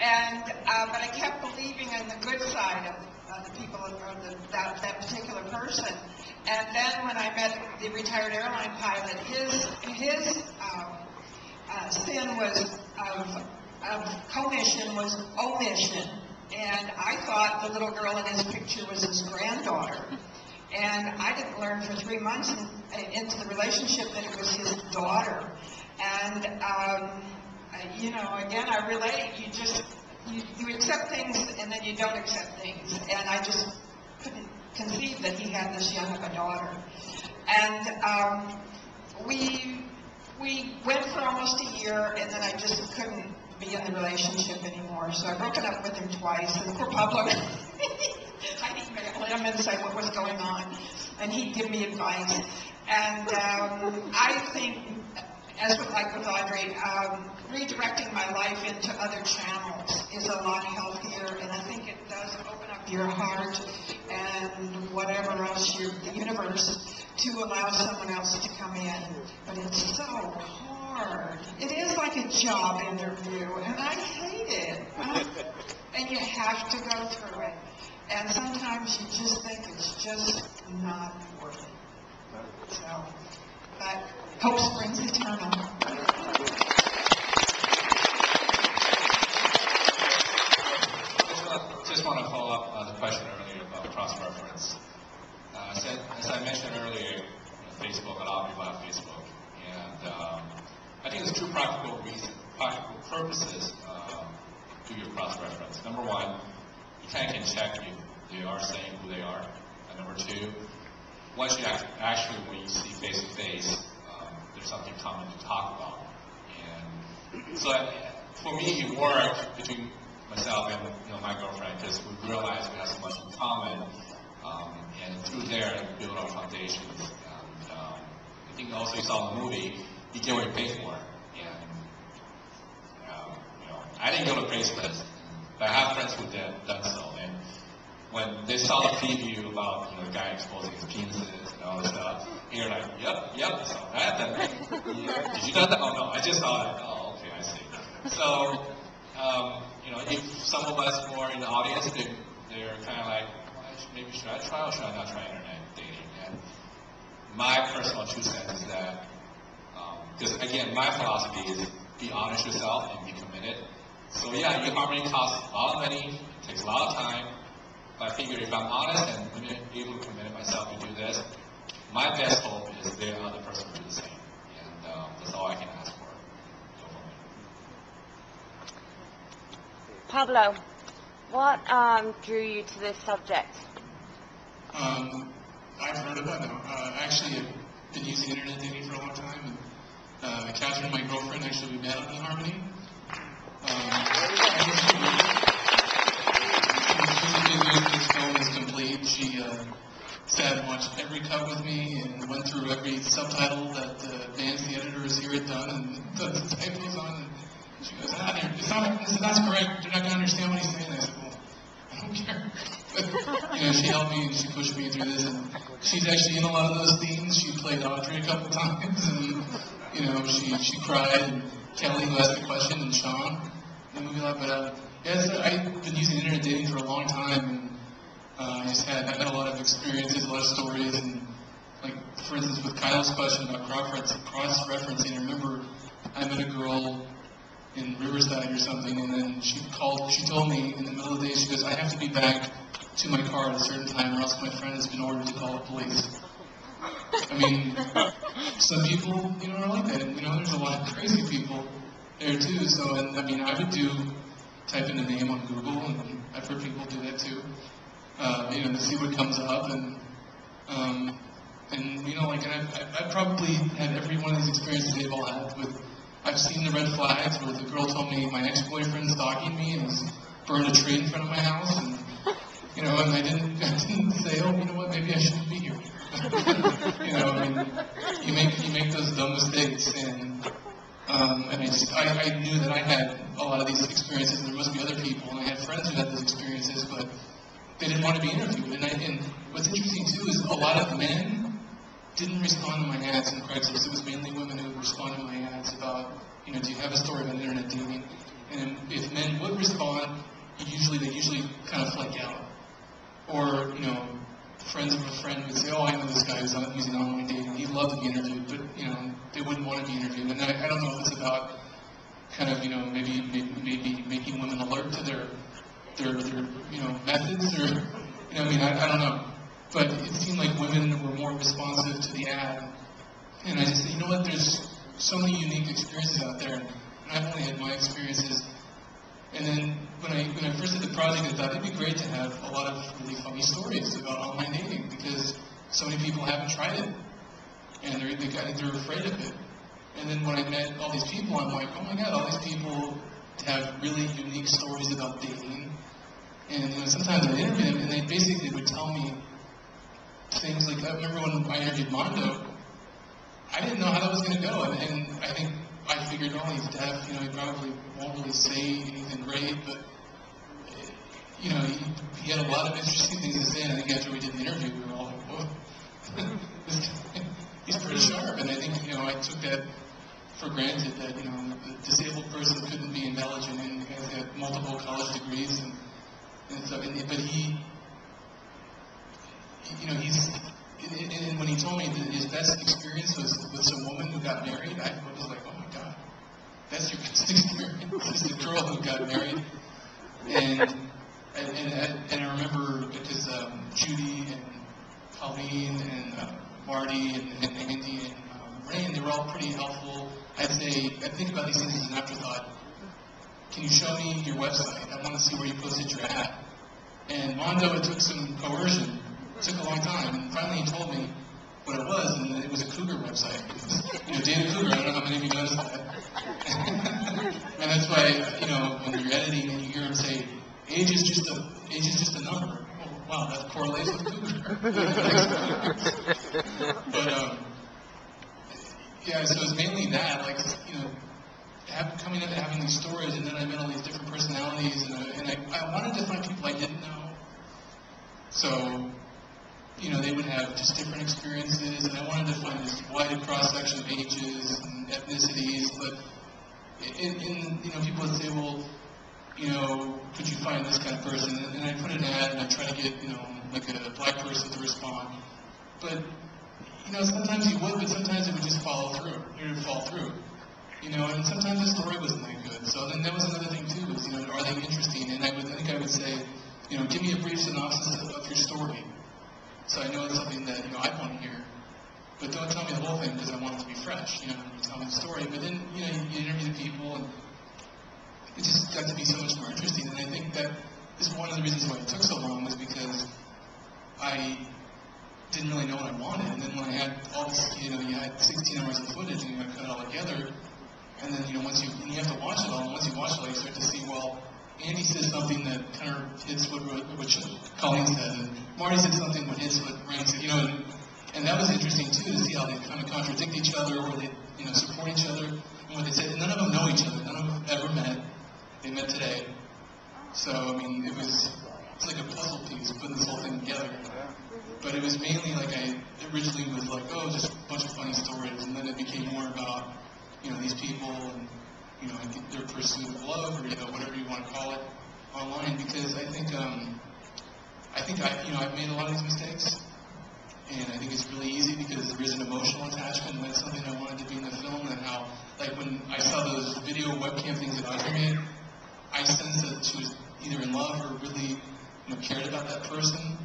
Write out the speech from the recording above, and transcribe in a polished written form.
And but I kept believing in the good side of the people, or that particular person. And then when I met the retired airline pilot, his sin was of commission was omission. And I thought the little girl in his picture was his granddaughter. And I didn't learn for 3 months into the relationship that it was his daughter. And, you know, again, I relate. You accept things and then you don't accept things. And I just couldn't conceive that he had this young of a daughter. And we went for almost a year, and then I just couldn't be in the relationship anymore. So I broken up with him twice, and poor Pablo, I'd email him and say what was going on, and he'd give me advice. And I think, as with like with Audrey, redirecting my life into other channels is a lot healthier, and I think it does open up your heart and whatever else, the universe, to allow someone else to come in. But it's so hard. It is like a job interview, and I hate it. And you have to go through it. And sometimes you just think it's just not worth it. So, but hope springs eternal. Just want to follow up on the question earlier about cross-reference. As I mentioned earlier, Facebook, a lot of people have Facebook, and I think there's two practical purposes to your cross-reference. Number one, you kind of can check if they are saying who they are. And number two, once you actually, when you see face-to-face, there's something common to talk about. And so for me, it worked between myself and my girlfriend, because we realized we had so much in common, and through there build our foundations. And I think also you saw in the movie, you get what you pay for. And I didn't go to Craigslist, but I have friends who done so. And when they saw the preview about the guy exposing his penises and all this stuff, you're like, yep, I saw that. Did you know that? Oh no, I just saw it. Oh, okay, I see. So. If some of us who are in the audience, they're kind of like, maybe should I try or should I not try internet dating? And my personal 2 cents is that, because again, my philosophy is be honest yourself and be committed. So yeah, eHarmony costs a lot of money, takes a lot of time, but I figure if I'm honest and able to commit myself to do this, my best hope is the other person will do the same. And that's all I can ask for. Pablo, what drew you to this subject? I've heard about it. Actually, I've been using internet dating for a long time, and Catherine, my girlfriend, actually we met on eHarmony. This film is complete. She sat and watched every cut with me and went through every subtitle that Vance, the editor, here had done, and put the typos on. She goes, it's not, that's correct. You're not going to understand what he's saying. I said, well, I don't care. But, she helped me and she pushed me through this. And she's actually in a lot of those scenes. She played Audrey a couple times. And, she cried. And Kelly, who asked the question, and Sean in the movie a lot. But, I've been using internet dating for a long time. And I've had a lot of experiences, a lot of stories. And, like, for instance, with Kyle's question about cross-referencing, I remember I met a girl in Riverside or something, and then she told me in the middle of the day, she goes, I have to be back to my car at a certain time or else my friend has been ordered to call the police. I mean, some people, are like that. And, there's a lot of crazy people there too. So, and I mean, I would type in a name on Google, and I've heard people do that too, to see what comes up. And I've probably had every one of these experiences they've all had with. I've seen the red flags where the girl told me my ex-boyfriend's stalking me and has burned a tree in front of my house, and and I didn't say, oh, you know what, maybe I shouldn't be here. You make those dumb mistakes, and I knew that I had a lot of these experiences, and there must be other people, and I had friends who had those experiences, but they didn't want to be interviewed. And what's interesting too is a lot of men didn't respond to my ads in Craigslist. It was mainly women who would respond to my ads about, do you have a story about internet dating? And if men would respond, want, they usually kind of flake out. Or, friends of a friend would say, oh, I know this guy who's using online dating. He'd love to be interviewed, but, they wouldn't want to be interviewed. And I don't know if it's about kind of, maybe making women alert to their methods or, I don't know. But it seemed like women were more responsive to the ad. And I just said, you know what, there's so many unique experiences out there. And I've only had my experiences. And then when I first did the project, I thought it'd be great to have a lot of really funny stories about online dating because so many people haven't tried it. And they're afraid of it. And then when I met all these people, I'm like, oh my God, all these people have really unique stories about dating. And sometimes I interview them, and they basically would tell me things like, I remember when I interviewed Mondo, I didn't know how that was going to go. And I figured, oh, he's deaf, he probably won't really say anything great, but, he had a lot of interesting things to say, and I think after we did the interview, we were all like, whoa, he's pretty sharp. And I think, I took that for granted that, the disabled person couldn't be intelligent, and he had multiple college degrees, and so, but he and when he told me that his best experience was with some woman who got married, I was like, oh my God, that's your best experience, is the girl who got married. And I remember because Judy and Colleen and Marty and Andy and Rain, they were all pretty helpful. I think about these things as an afterthought. Can you show me your website? I want to see where you posted your ad. And Mondo, it took some coercion. It took a long time. And finally he told me what it was, and it was a cougar website. David Cougar, I don't know how many of you noticed that. And that's why, when you're editing and you hear him say, age is just a number. Oh, wow, that correlates with cougar. But, yeah, so it's mainly that, coming up and having these stories, and then I met all these different personalities, and I wanted to find people I didn't know. So, they would have just different experiences, and I wanted to find this wide cross-section of ages and ethnicities, but people would say, well, could you find this kind of person? And I put an ad, and I try to get, like a black person to respond. But, sometimes you would, but sometimes it would just fall through. And sometimes the story wasn't that good. So then that was another thing too, is, are they interesting? And I think I would say, give me a brief synopsis of your story. So I know it's something that, I want to hear. But don't tell me the whole thing because I want it to be fresh, tell me the story. But then, you interview the people, and it just got to be so much more interesting. And I think that is one of the reasons why it took so long, was because I didn't really know what I wanted. And then when I had all this, you had 16 hours of footage, and you got to cut it all together. And then, once you have to watch it all, and once you watch it all, you start to see, well, Andy says something that kind of hits what Colleen said, and Marty said something that hits what Rain said, and that was interesting too, to see how they kind of contradict each other, or they, support each other, and what they said. And none of them know each other, none of them ever met. They met today. So, it's like a puzzle piece, putting this whole thing together. But it was mainly I originally was like, oh, just a bunch of funny stories, and then it became more about, these people and, their pursuit of love, or, whatever you want to call it, online, because I think I've made a lot of these mistakes, and I think it's really easy because there is an emotional attachment, and that's something I wanted to be in the film, and how, when I saw those video webcam things that Audrey made, I sensed that she was either in love or really, cared about that person,